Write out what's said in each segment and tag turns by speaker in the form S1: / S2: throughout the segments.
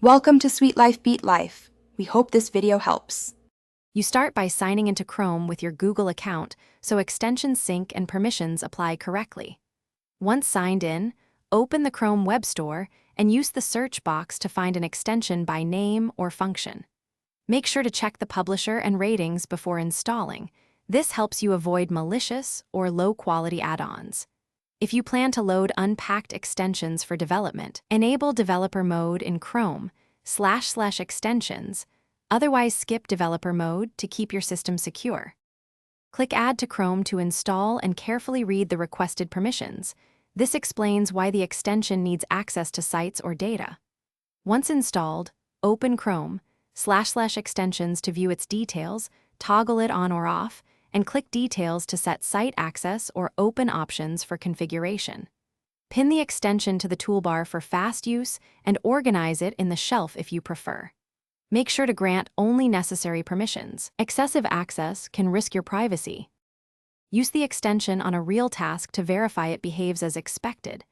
S1: Welcome to Sweet Life Beat Life. We hope this video helps.
S2: You start by signing into Chrome with your Google account so extensions sync and permissions apply correctly. Once signed in, open the Chrome Web Store and use the search box to find an extension by name or function. Make sure to check the publisher and ratings before installing. This helps you avoid malicious or low-quality add-ons. If you plan to load unpacked extensions for development, enable developer mode in Chrome //extensions, otherwise skip developer mode to keep your system secure. Click Add to Chrome to install and carefully read the requested permissions. This explains why the extension needs access to sites or data. Once installed, open Chrome //extensions to view its details, toggle it on or off, and click Details to set site access or open options for configuration. Pin the extension to the toolbar for fast use and organize it in the shelf if you prefer. Make sure to grant only necessary permissions. Excessive access can risk your privacy. Use the extension on a real task to verify it behaves as expected.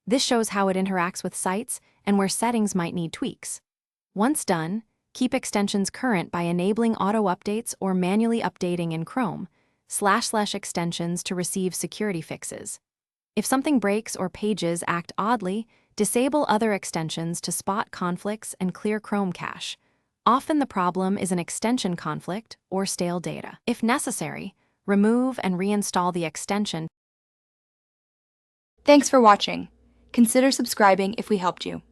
S2: This shows how it interacts with sites and where settings might need tweaks. Once done, keep extensions current by enabling auto updates or manually updating in Chrome //extensions to receive security fixes. If something breaks or pages act oddly, disable other extensions to spot conflicts and clear Chrome cache. Often the problem is an extension conflict or stale data. If necessary, remove and reinstall the extension.
S1: Thanks for watching. Consider subscribing if we helped you.